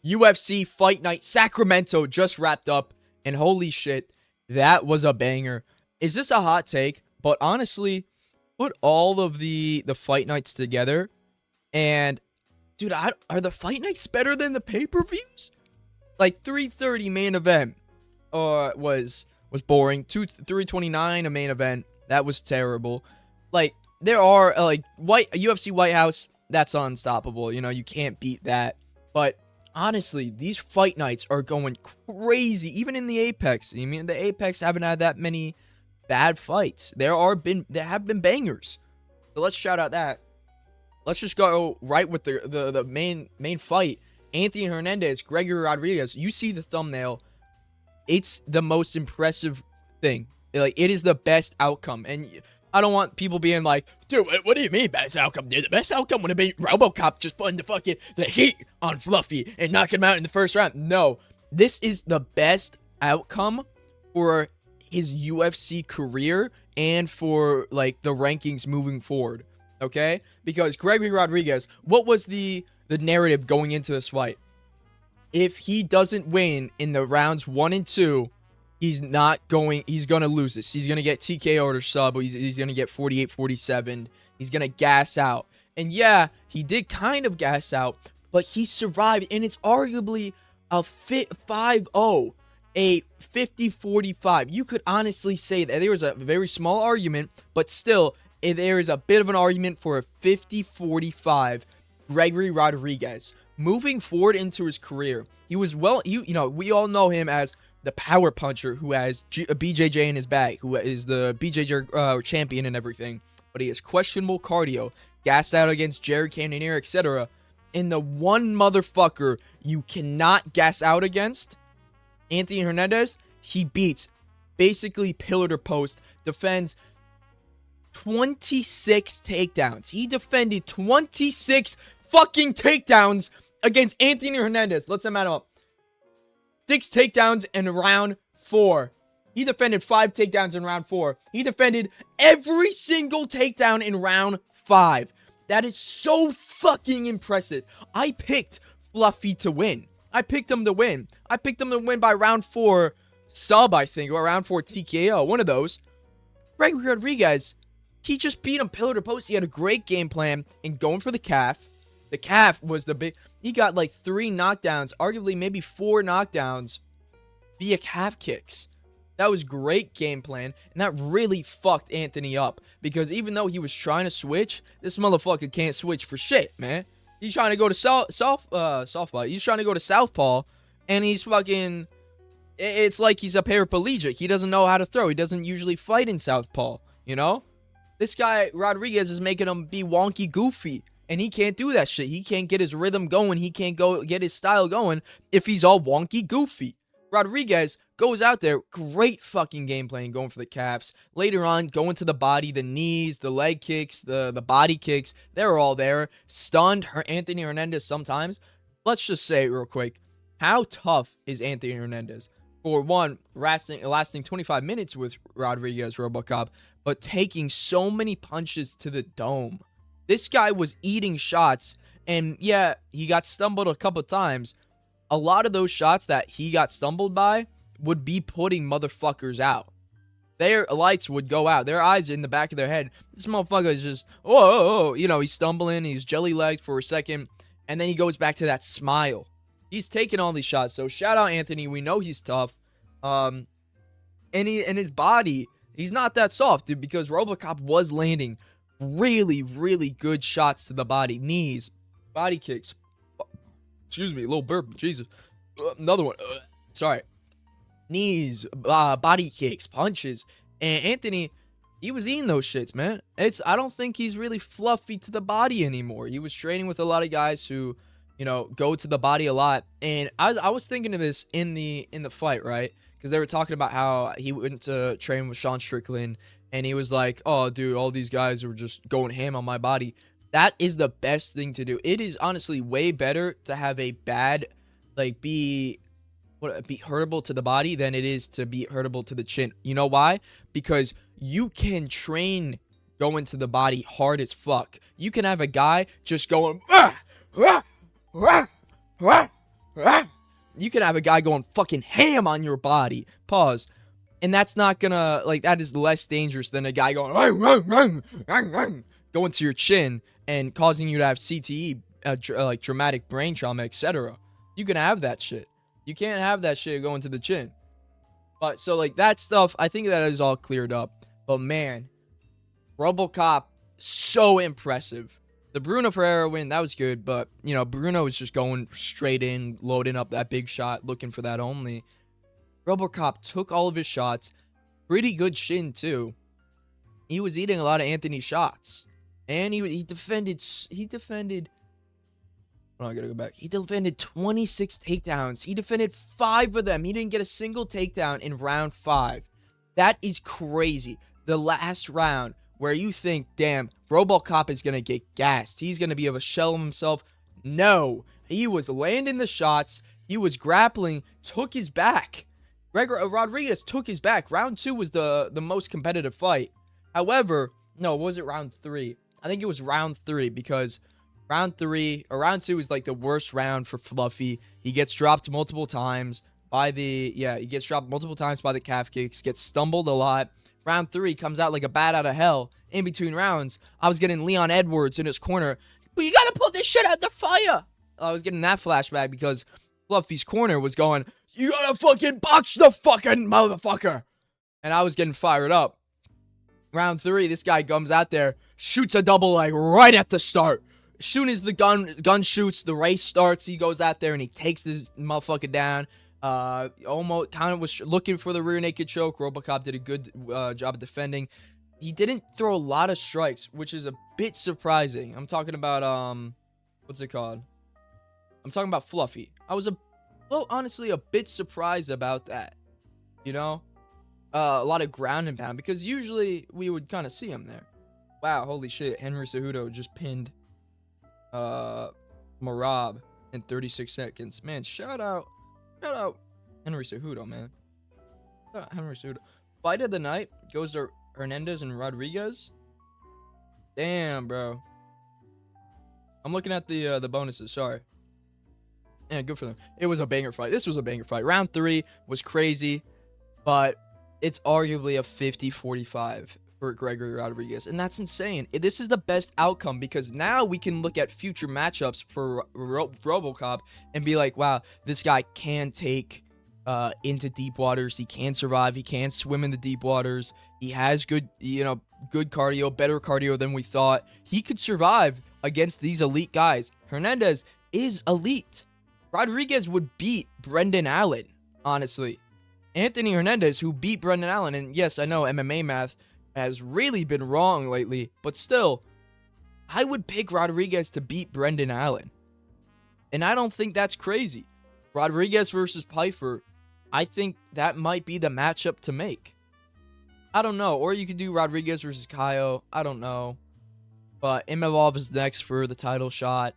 UFC Fight Night Sacramento just wrapped up, and holy shit, that was a banger. Is this a hot take? But honestly, put all of the fight nights together, and dude, are the fight nights better than the pay-per-views? Like 3:30 main event was boring. 3:29 a main event, that was terrible. Like there are like UFC White House, that's unstoppable. You know, you can't beat that. But honestly, these fight nights are going crazy. Even in the Apex, I mean, the Apex haven't had that many bad fights. There have been bangers. So let's shout out that. Let's just go right with the main fight. Anthony Hernandez, Gregory Rodrigues. You see the thumbnail. It's the most impressive thing. Like, it is the best outcome. And I don't want people being like, dude, what do you mean best outcome? Dude, the best outcome would have been RoboCop just putting the heat on Fluffy and knocking him out in the first round. No, this is the best outcome for his UFC career and for like the rankings moving forward. Okay? Because Gregory Rodrigues, what was the narrative going into this fight? If he doesn't win in the rounds 1 and 2, he's going to lose this. He's going to get TKO or sub. He's going to get 48-47. He's going to gas out. And yeah, he did kind of gas out, but he survived, and it's arguably a 5-0, a 50-45. You could honestly say that there was a very small argument, but still, there is a bit of an argument for a 50-45 Gregory Rodrigues. Moving forward into his career, he was we all know him as the power puncher who has BJJ in his bag, who is the BJJ champion and everything, but he has questionable cardio, gassed out against Jared Cannonier, etc. And the one motherfucker you cannot gas out against, Anthony Hernandez, he beats, basically pillar to post, defends 26 takedowns. He defended 26 fucking takedowns against Anthony Hernandez. Let's sum that up. 6 takedowns in round 4. He defended 5 takedowns in round 4. He defended every single takedown in round 5. That is so fucking impressive. I picked Fluffy to win. I picked him to win. I picked him to win by round 4 sub, I think, or round 4 TKO. One of those. Gregory Rodrigues, he just beat him pillar to post. He had a great game plan in going for the calf. The calf was the big... He got like 3 knockdowns, arguably maybe 4 knockdowns via calf kicks. That was great game plan, and that really fucked Anthony up. Because even though he was trying to switch, this motherfucker can't switch for shit, man. He's trying to go to softball. He's trying to go to southpaw, and he's fucking... It's like he's a paraplegic. He doesn't know how to throw. He doesn't usually fight in southpaw, you know? This guy, Rodrigues, is making him be wonky goofy. And he can't do that shit. He can't get his rhythm going. He can't get his style going if he's all wonky goofy. Rodrigues goes out there, great fucking game plan going for the calves. Later on, going to the body, the knees, the leg kicks, the body kicks. They're all there. Stunned Anthony Hernandez sometimes. Let's just say real quick, how tough is Anthony Hernandez? For one, lasting 25 minutes with Rodrigues, RoboCop, but taking so many punches to the dome. This guy was eating shots, and yeah, he got stumbled a couple times. A lot of those shots that he got stumbled by would be putting motherfuckers out. Their lights would go out. Their eyes in the back of their head. This motherfucker is just, he's stumbling, he's jelly-legged for a second, and then he goes back to that smile. He's taking all these shots, so shout out Anthony. We know he's tough. And his body, he's not that soft, dude, because RoboCop was landing really, really good shots to the body. Knees, body kicks. Excuse me, a little burp. Jesus. Another one. Sorry. Knees, body kicks, punches. And Anthony, he was eating those shits, man. I don't think he's really fluffy to the body anymore. He was training with a lot of guys who, go to the body a lot. And I was thinking of this in the fight, right? Because they were talking about how he went to train with Sean Strickland. And he was like, oh, dude, all these guys are just going ham on my body. That is the best thing to do. It is honestly way better to have a bad, be hurtable to the body than it is to be hurtable to the chin. You know why? Because you can train going to the body hard as fuck. You can have a guy just going, You can have a guy going fucking ham on your body. Pause. And that's not gonna, like, that is less dangerous than a guy going, going to your chin and causing you to have CTE, like traumatic brain trauma, etc. You can have that shit. You can't have that shit going to the chin. But so, like, that stuff, I think that is all cleared up. But man, RoboCop, so impressive. The Bruno Ferreira win, that was good, but, you know, Bruno was just going straight in, loading up that big shot, looking for that only. RoboCop took all of his shots. Pretty good shin, too. He was eating a lot of Anthony shots. And he defended... Oh, I gotta go back. He defended 26 takedowns. He defended 5 of them. He didn't get a single takedown in round 5. That is crazy. The last round where you think, damn, RoboCop is gonna get gassed. He's gonna be of a shell of himself. No. He was landing the shots. He was grappling. Took his back. Rodrigues took his back. Round 2 was the most competitive fight. However, no, was it round 3? I think it was round 3 because... Round 2 is like the worst round for Fluffy. He gets dropped multiple times by the calf kicks, gets stumbled a lot. Round 3 comes out like a bat out of hell. In between rounds, I was getting Leon Edwards in his corner. But you gotta put this shit out the fire. I was getting that flashback because Fluffy's corner was going, you gotta fucking box the fucking motherfucker. And I was getting fired up. Round 3, this guy comes out there, shoots a double leg right at the start. As soon as the gun shoots, the race starts. He goes out there and he takes this motherfucker down. Almost kind of was looking for the rear naked choke. RoboCop did a good job of defending. He didn't throw a lot of strikes, which is a bit surprising. I'm talking about what's it called? I'm talking about Fluffy. I was honestly a bit surprised about that. You know, a lot of ground and pound because usually we would kind of see him there. Wow, holy shit! Henry Cejudo just pinned Marab in 36 seconds. Man, shout out Henry Cejudo, man. Shout out Henry Cejudo. Fight of the night goes to Hernandez and Rodrigues. Damn, bro. I'm looking at the bonuses. Sorry. Yeah, good for them. It was a banger fight. This was a banger fight. Round 3 was crazy, but it's arguably a 50-45 for Gregory Rodrigues, and that's insane. This is the best outcome because now we can look at future matchups for RoboCop and be like, wow, this guy can take into deep waters. He can survive. He can swim in the deep waters. He has good cardio, better cardio than we thought. He could survive against these elite guys. Hernandez is elite. Rodrigues would beat Brendan Allen, honestly. Anthony Hernandez, who beat Brendan Allen, and yes, I know MMA math has really been wrong lately, but still, I would pick Rodrigues to beat Brendan Allen. And I don't think that's crazy. Rodrigues versus Pfeiffer, I think that might be the matchup to make. I don't know. Or you could do Rodrigues versus Kaio. I don't know. But Imavov is next for the title shot.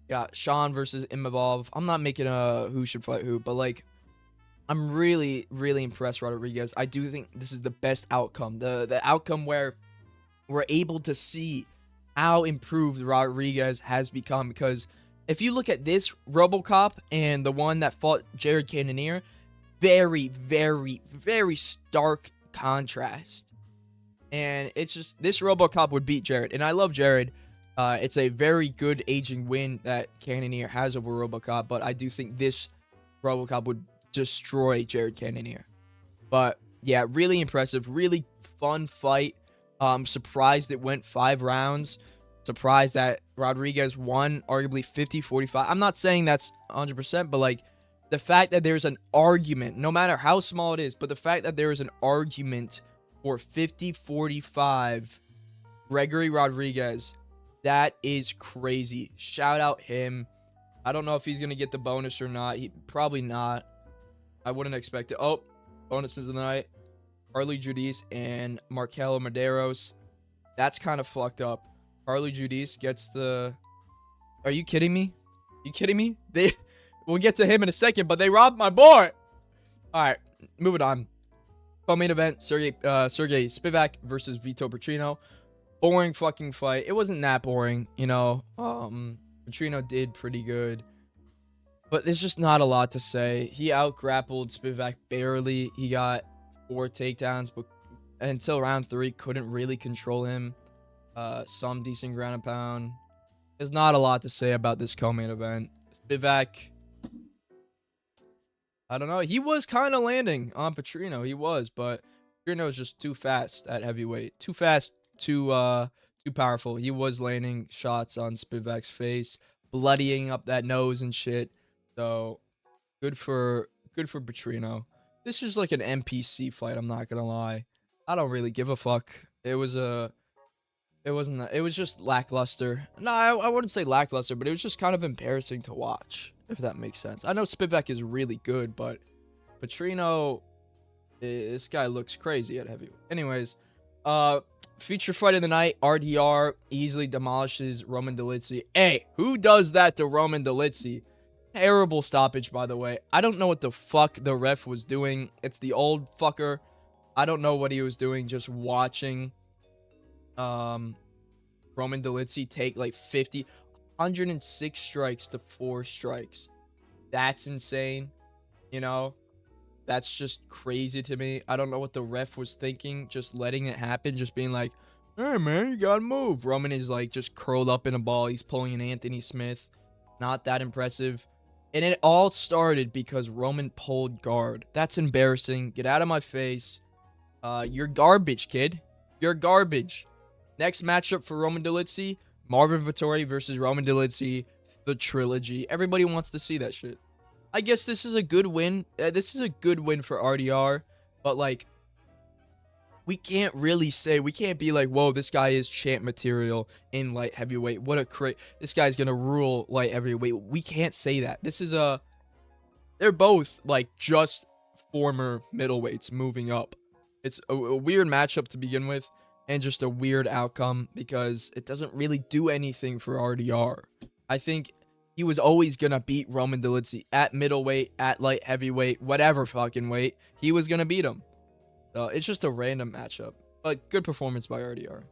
Yeah, Sean versus Imavov. I'm not making a who should fight who, but like, I'm really, really impressed with Rodrigues. I do think this is the best outcome. The outcome where we're able to see how improved Rodrigues has become. Because if you look at this RoboCop and the one that fought Jared Cannonier, very, very, very stark contrast. And it's just, this RoboCop would beat Jared. And I love Jared. It's a very good aging win that Cannonier has over RoboCop. But I do think this RoboCop would destroy Jared Cannonier. But yeah, really impressive, really fun fight. Surprised it went 5 rounds. Surprised that Rodrigues won arguably 50-45. I'm not saying that's 100%, but like the fact that there's an argument, no matter how small it is, but the fact that there is an argument for 50-45 Gregory Rodrigues, that is crazy. Shout out him. I don't know if he's gonna get the bonus or not. Probably not. I wouldn't expect it. Oh, bonuses of the night. Harley Judice and Marcelo Medeiros. That's kind of fucked up. Harley Judice gets the... Are you kidding me? You kidding me? We'll get to him in a second, but they robbed my boy. All right, moving on. Co-main event, Sergey Spivak versus Vito Petrino. Boring fucking fight. It wasn't that boring, you know. Petrino did pretty good. But there's just not a lot to say. He out-grappled Spivak barely. He got 4 takedowns, but until round 3, couldn't really control him. Some decent ground and pound. There's not a lot to say about this co-main event. Spivak, I don't know. He was kind of landing on Petrino. He was, but Petrino is just too fast at heavyweight. Too fast, too powerful. He was landing shots on Spivak's face, bloodying up that nose and shit. So good for Petrino. This is like an NPC fight, I'm not gonna lie. I don't really give a fuck. It was just lackluster. No, I wouldn't say lackluster, but it was just kind of embarrassing to watch, if that makes sense. I know Spivak is really good, but Petrino, this guy looks crazy at heavyweight. Anyways, feature fight of the night, RDR easily demolishes Roman Dolidze. Hey, who does that to Roman Dolidze? Terrible stoppage, by the way. I don't know what the fuck the ref was doing. It's the old fucker. I don't know what he was doing, just watching Roman Dolidze take like 106 strikes to 4 strikes. That's insane. You know, that's just crazy to me. I don't know what the ref was thinking, just letting it happen, just being like, hey man, you gotta move. Roman is like just curled up in a ball. He's pulling an Anthony Smith. Not that impressive. And it all started because Roman pulled guard. That's embarrassing. Get out of my face. You're garbage, kid. You're garbage. Next matchup for Roman Dolidze, Marvin Vettori versus Roman Dolidze, the trilogy. Everybody wants to see that shit. I guess this is a good win. This is a good win for RDR, but like, we can't be like, whoa, this guy is champ material in light heavyweight. What a this guy's gonna rule light heavyweight. We can't say that. They're both like just former middleweights moving up. It's a weird matchup to begin with, and just a weird outcome because it doesn't really do anything for RDR. I think he was always gonna beat Roman Dolidze at middleweight, at light heavyweight, whatever fucking weight. He was gonna beat him. It's just a random matchup, but good performance by RDR.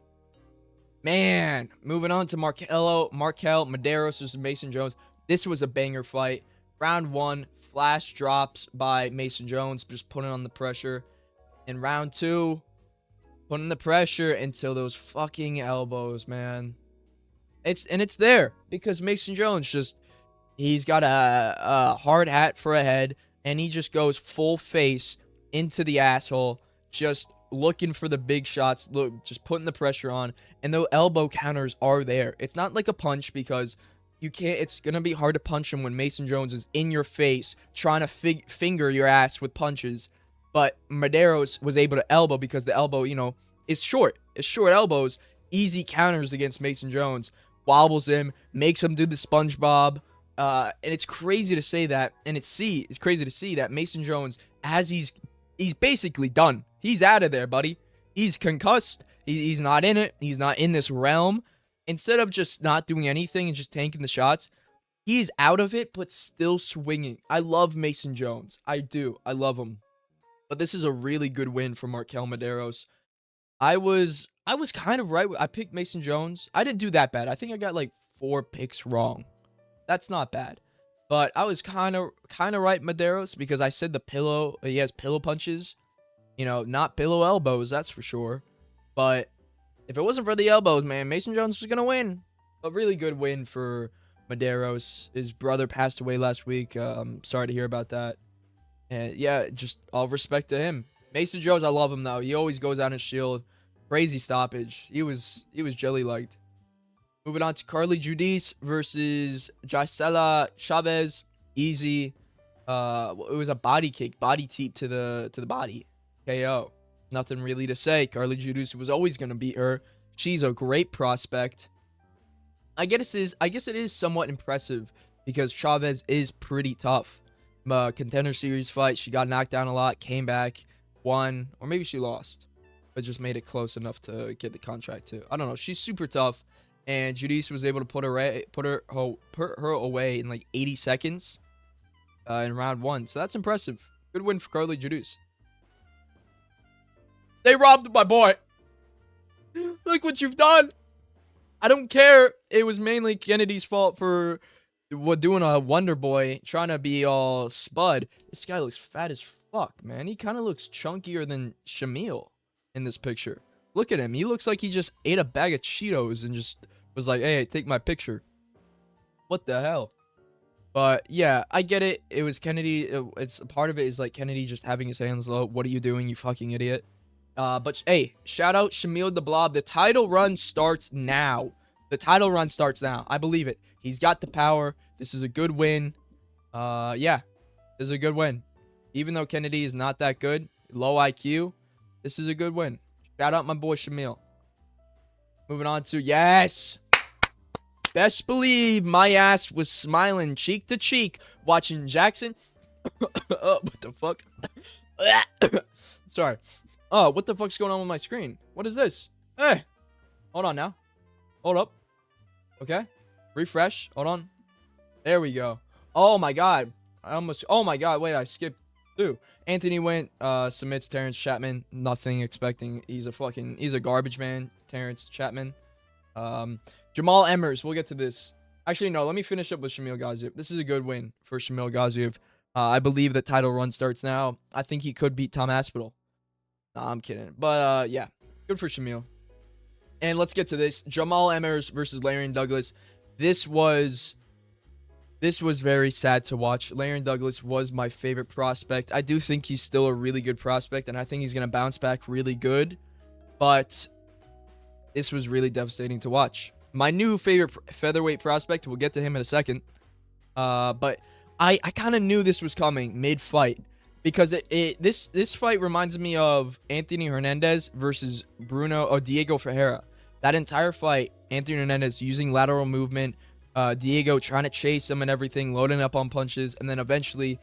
Man, moving on to Markel Medeiros versus Mason Jones. This was a banger fight. Round 1, flash drops by Mason Jones, just putting on the pressure. In round 2, putting the pressure until those fucking elbows, man. It's there because Mason Jones he's got a hard hat for a head, and he just goes full face into the asshole, just looking for the big shots, just putting the pressure on, and the elbow counters are there. It's not like a punch because you can't, it's gonna be hard to punch him when Mason Jones is in your face trying to finger your ass with punches, but Medeiros was able to elbow because the elbow, is short. It's short elbows, easy counters against Mason Jones, wobbles him, makes him do the SpongeBob, and it's crazy to say that, and it's crazy to see that Mason Jones, as he's basically done. He's out of there, buddy. He's concussed. He's not in it. He's not in this realm. Instead of just not doing anything and just tanking the shots, he's out of it, but still swinging. I love Mason Jones. I do. I love him. But this is a really good win for Markel Medeiros. I was kind of right. I picked Mason Jones. I didn't do that bad. I think I got like 4 picks wrong. That's not bad. But I was kind of right, Medeiros, because I said he has pillow punches. Not pillow elbows, that's for sure. But if it wasn't for the elbows, man, Mason Jones was going to win. A really good win for Medeiros. His brother passed away last week. Sorry to hear about that. And yeah, just all respect to him. Mason Jones, I love him, though. He always goes out in shield. Crazy stoppage. He was jelly-liked. Moving on to Carly Judice versus Gisela Chavez. Easy. It was a body kick, body teep to the body. KO. Nothing really to say. Carly Judice was always going to beat her. She's a great prospect. I guess it is somewhat impressive because Chavez is pretty tough. Contender series fight. She got knocked down a lot, came back, won, or maybe she lost, but just made it close enough to get the contract too. I don't know. She's super tough. And Judice was able to put her away in like 80 seconds in round 1. So that's impressive. Good win for Carly Judice. They robbed my boy. Look what you've done. I don't care. It was mainly Kennedy's fault for doing a Wonder Boy, trying to be all spud. This guy looks fat as fuck, man. He kind of looks chunkier than Shamil in this picture. Look at him. He looks like he just ate a bag of Cheetos and just was like, hey, take my picture. What the hell? But yeah, I get it. It was Kennedy. It's part of it is like Kennedy just having his hands low. What are you doing, you fucking idiot? But hey, shout out Shamil the Blob. The title run starts now. The title run starts now. I believe it. He's got the power. This is a good win. Yeah, this is a good win. Even though Kennedy is not that good, low IQ, this is a good win. Shout out my boy Shamil. Moving on to, yes! Best believe my ass was smiling cheek to cheek watching Jackson. Oh, what the fuck? Sorry. Oh, what the fuck's going on with my screen? What is this? Hey! Hold on now. Hold up. Okay. Refresh. Hold on. There we go. Oh my god. I almost... Oh my god. Wait, I skipped through. Anthony went, submits Terrence Chapman. Nothing expecting. He's a garbage man. Terrence Chapman. Jamal Emmers. We'll get to this. Actually, no. Let me finish up with Shamil Gaziev. This is a good win for Shamil Gaziev. I believe the title run starts now. I think he could beat Tom Aspinall. Nah, I'm kidding. But, yeah. Good for Shamil. And let's get to this. Jamal Emmers versus Larian Douglas. This was very sad to watch. Larian Douglas was my favorite prospect. I do think he's still a really good prospect, and I think he's going to bounce back really good. But this was really devastating to watch. My new favorite featherweight prospect, we'll get to him in a second. But I kind of knew this was coming mid-fight. Because this fight reminds me of Anthony Hernandez versus Diego Ferreira. That entire fight, Anthony Hernandez using lateral movement, Diego trying to chase him and everything, loading up on punches, and then eventually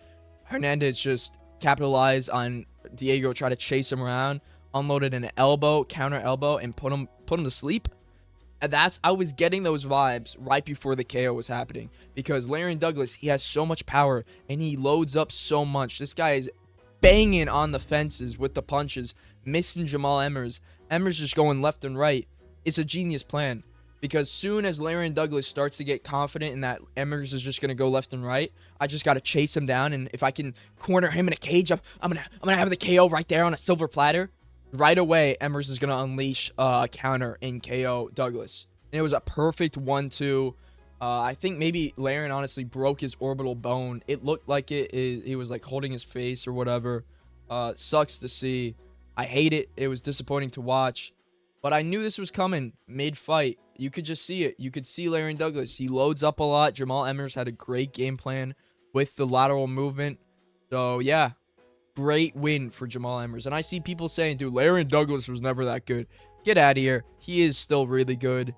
Hernandez just capitalized on Diego, trying to chase him around, unloaded an elbow, counter elbow, and put him to sleep. And I was getting those vibes right before the KO was happening, because Larian Douglas, he has so much power and he loads up so much. This guy is banging on the fences with the punches, missing Jamal Emmers. Emmers just going left and right. It's a genius plan, because soon as Larian Douglas starts to get confident in that Emmers is just going to go left and right, I just got to chase him down, and if I can corner him in a cage, I'm gonna have the KO right there on a silver platter. Right away, Emmers is going to unleash a counter and KO Douglas. And it was a perfect 1-2. I think maybe Larian honestly broke his orbital bone. It looked like he was like holding his face or whatever. Sucks to see. I hate it. It was disappointing to watch. But I knew this was coming mid-fight. You could just see it. You could see Larian Douglas. He loads up a lot. Jamal Emmers had a great game plan with the lateral movement. So, yeah. Great win for Jamal Emmers. And I see people saying, dude, Larian Douglas was never that good. Get out of here. He is still really good.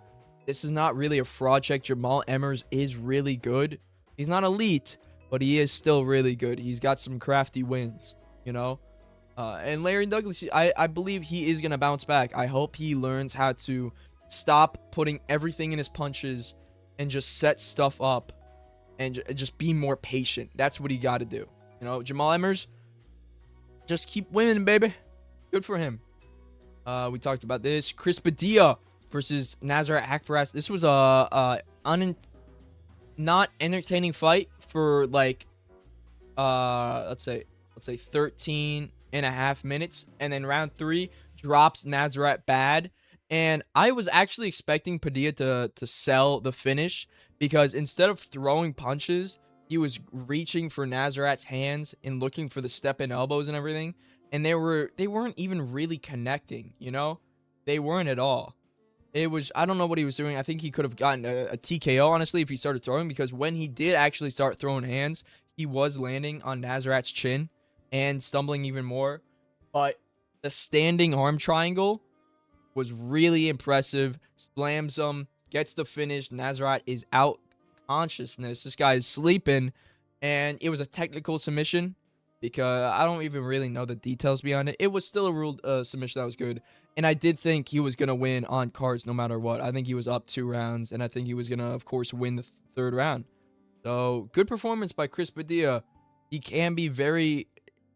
This is not really a fraud check. Jamal Emmers is really good. He's not elite, but he is still really good. He's got some crafty wins, you know? And Larian Douglas, I believe he is going to bounce back. I hope he learns how to stop putting everything in his punches and just set stuff up and just be more patient. That's what he got to do. You know, Jamal Emmers, just keep winning, baby. Good for him. We talked about this. Chris Padilla versus Nasrat Akbaras. This was a not entertaining fight for like let's say 13 and a half minutes, and then round 3 drops Nasrat bad. And I was actually expecting Padilla to sell the finish, because instead of throwing punches, he was reaching for Nasrat's hands and looking for the step-in elbows and everything. And they weren't even really connecting, you know? They weren't at all. It was, I don't know what he was doing. I think he could have gotten a TKO, honestly, if he started throwing, because when he did actually start throwing hands, he was landing on Nasrat's chin and stumbling even more. But the standing arm triangle was really impressive. Slams him, gets the finish. Nasrat is out consciousness. This guy is sleeping, and it was a technical submission, because I don't even really know the details behind it. It was still a ruled submission that was good, and I did think he was going to win on cards no matter what. I think he was up 2 rounds, and I think he was going to, of course, win the 3rd round. So, good performance by Chris Padilla. He can be very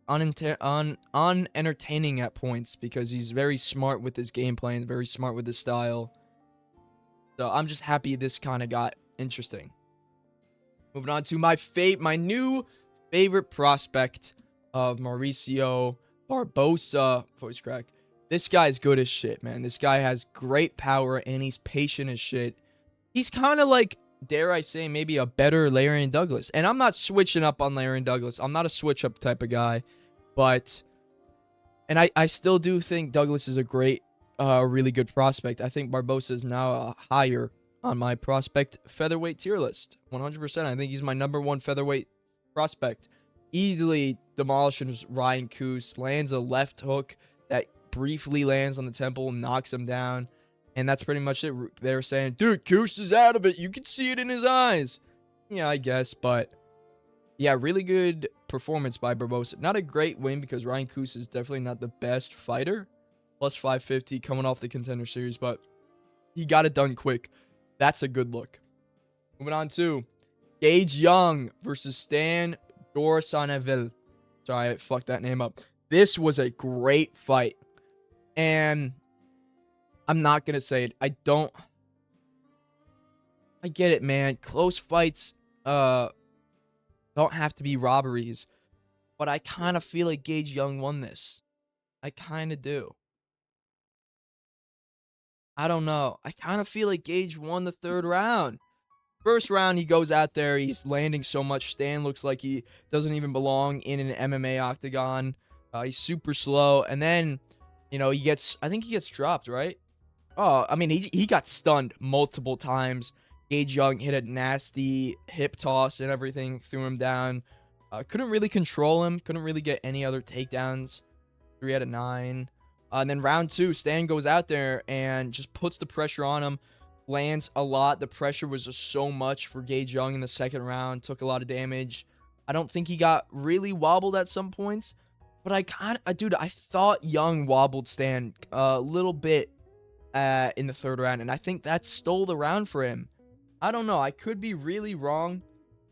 unentertaining at points, because he's very smart with his game plan, very smart with his style. So, I'm just happy this kind of got interesting. Moving on to my new favorite prospect of Mauricio Barbosa. Voice crack. This guy's good as shit, man. This guy has great power, and he's patient as shit. He's kind of like, dare I say, maybe a better Larian Douglas. And I'm not switching up on Larian Douglas. I'm not a switch-up type of guy. But, and I still do think Douglas is a great, really good prospect. I think Barbosa is now higher on my prospect featherweight tier list. 100%. I think he's my #1 featherweight prospect. Easily demolishes Ryan Coos. Lands a left hook that briefly lands on the temple, knocks him down. And that's pretty much it. They were saying, dude, Coos is out of it. You can see it in his eyes. Yeah, I guess. But, yeah, really good performance by Barbosa. Not a great win because Ryan Coos is definitely not the best fighter. Plus 550 coming off the Contender Series. But he got it done quick. That's a good look. Moving on to Gage Young versus Stan Dorsaneville. Sorry, I fucked that name up. This was a great fight. And I'm not going to say it. I get it, man. Close fights don't have to be robberies. But I kind of feel like Gage Young won this. I kind of do. I don't know. I kind of feel like Gage won the 3rd round. First round, he goes out there. He's landing so much. Stan looks like he doesn't even belong in an MMA octagon. He's super slow. And then, you know, I think he gets dropped, right? Oh, I mean, he got stunned multiple times. Gage Young hit a nasty hip toss and everything, threw him down. Couldn't really control him. Couldn't really get any other takedowns. 3 out of 9. And then round 2, Stan goes out there and just puts the pressure on him. Lands a lot. The pressure was just so much for Gage Young in the 2nd round. Took a lot of damage. I don't think he got really wobbled at some points. But I thought Young wobbled Stan a little bit in the 3rd round. And I think that stole the round for him. I don't know. I could be really wrong.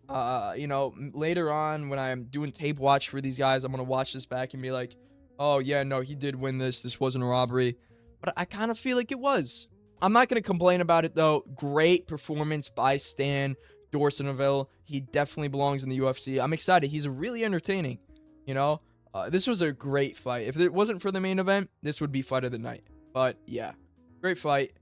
You know, later on when I'm doing tape watch for these guys, I'm going to watch this back and be like, oh, yeah, no, he did win this. This wasn't a robbery. But I kind of feel like it was. I'm not going to complain about it, though. Great performance by Stan Dorsaneville. He definitely belongs in the UFC. I'm excited. He's really entertaining. You know, this was a great fight. If it wasn't for the main event, this would be fight of the night. But, yeah, great fight.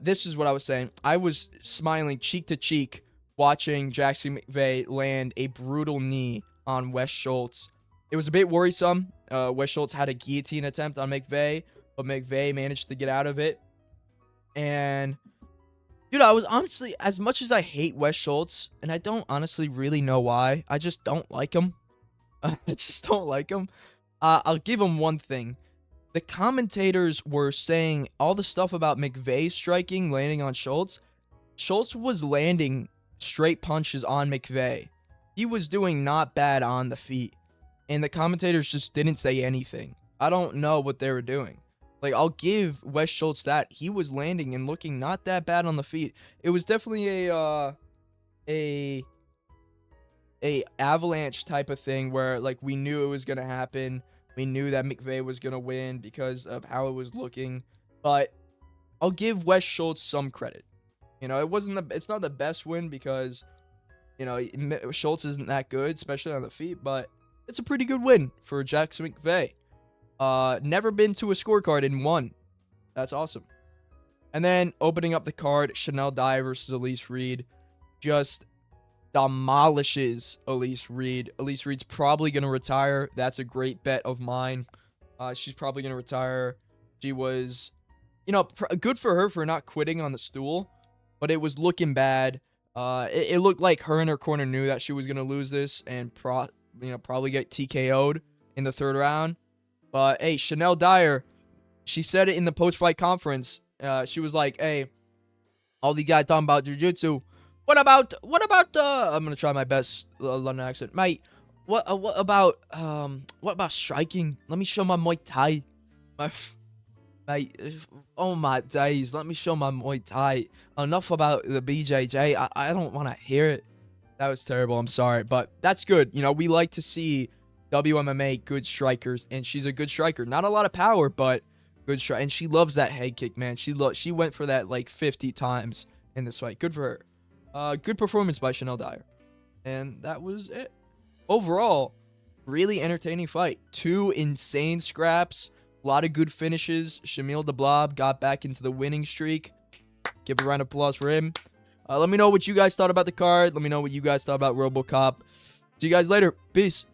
This is what I was saying. I was smiling cheek to cheek watching Jackson McVeigh land a brutal knee on Wes Schultz. It was a bit worrisome. Wes Schultz had a guillotine attempt on McVeigh, but McVeigh managed to get out of it. And, dude, I was honestly, as much as I hate Wes Schultz, and I don't honestly really know why, I just don't like him. I just don't like him. I'll give him one thing. The commentators were saying all the stuff about McVeigh striking, landing on Schultz. Schultz was landing straight punches on McVeigh. He was doing not bad on the feet. And the commentators just didn't say anything. I don't know what they were doing. Like, I'll give Wes Schultz that. He was landing and looking not that bad on the feet. It was definitely a avalanche type of thing where, like, we knew it was going to happen. We knew that McVeigh was going to win because of how it was looking. But I'll give Wes Schultz some credit. You know, it's not the best win because, you know, Schultz isn't that good, especially on the feet, but it's a pretty good win for Jackson McVeigh. Never been to a scorecard and won. That's awesome. And then opening up the card, Chanel Dye versus Elise Reed. Just demolishes Elise Reed. Elise Reed's probably going to retire. That's a great bet of mine. She's probably going to retire. She was, you know, good for her for not quitting on the stool, but it was looking bad. It looked like her and her corner knew that she was going to lose this and probably get TKO'd in the 3rd round. But hey, Chanel Dyer, she said it in the post-fight conference. She was like, "Hey, all these guys talking about jiu-jitsu. What about I'm gonna try my best London accent, mate. What about striking? Let me show my Muay Thai, mate. Oh my days, let me show my Muay Thai. Enough about the BJJ. I don't want to hear it. That was terrible. I'm sorry, but that's good. You know, we like to see WMMA good strikers, and she's a good striker. Not a lot of power, but good strike. And she loves that head kick, man. She went for that like 50 times in this fight. Good for her. Good performance by Chanel Dyer. And that was it. Overall, really entertaining fight. 2 insane scraps. A lot of good finishes. Shamil the Blob got back into the winning streak. Give a round of applause for him. Let me know what you guys thought about the card. Let me know what you guys thought about RoboCop. See you guys later. Peace.